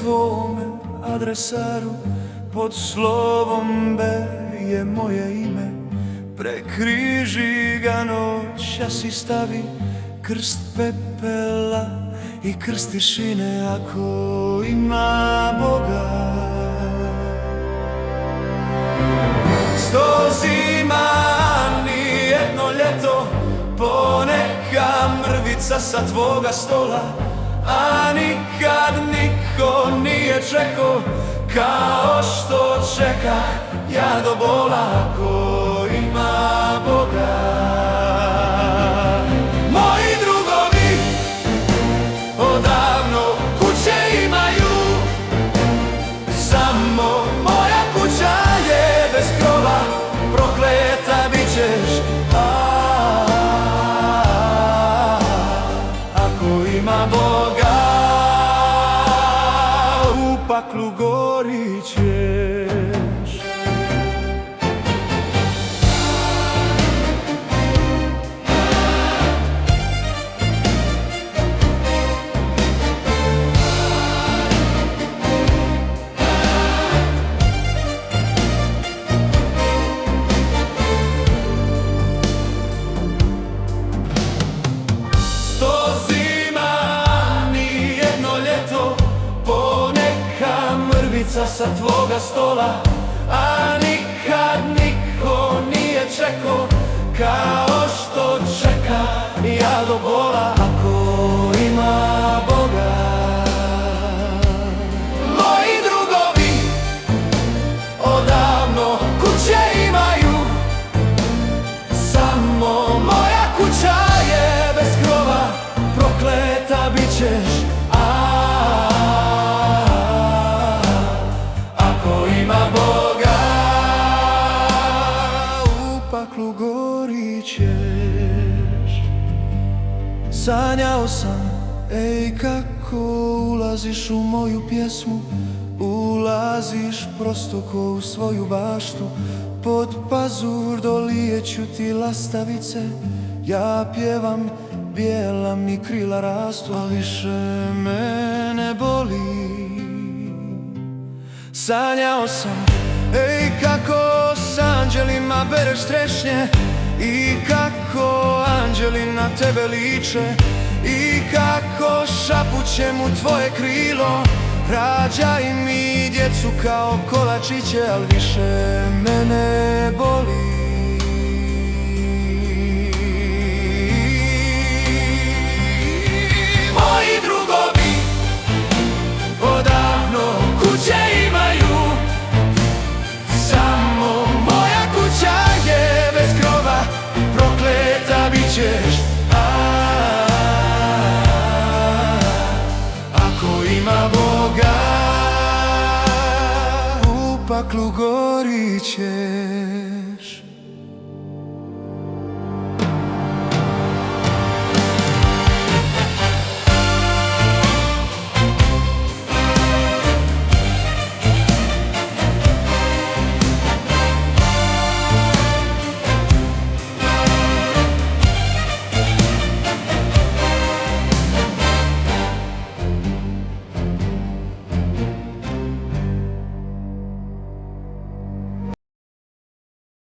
tvome adresaru, pod slovom B je moje ime. Prekriži ga noć, a si stavi krst pepela i krst tišine, ako ima Boga. 100 zima, ni jedno ljeto, poneka mrvica sa tvoga stola, a nikad niko nije čekao kao što čekah ja do bola, ako ima Boga. Moji drugovi odavno kuće imaju, samo moja kuća je bez krova, prokleta bit ćeš, ako ima Boga. U paklu gorit ćeš. Sa tvoga stola, a nikad niko nije čekao kao što čeka ja do bola, ako ima Boga. Moji drugovi odavno kuće imaju, samo moja kuća je bez krova, prokleta bit ćeš, gorit ćeš. Sanjao sam, ej, kako ulaziš u moju pjesmu, ulaziš prosto ko u svoju baštu, pod pazur dolijeću ti lastavice, ja pjevam, bijela mi krila rastu, a više me ne boli. Sanjao sam, ej, kako s anđelima bereš trešnje i kako anđeli na tebe liče i kako šapućem u tvoje krilo, rađaj mi djecu kao kolačiće, al više me ne boli. Moji drugovi odavno kuće imaju, samo moja kuća je bez krova, prokleta bit ćeš, ako ima Boga. U paklu gorit ćeš.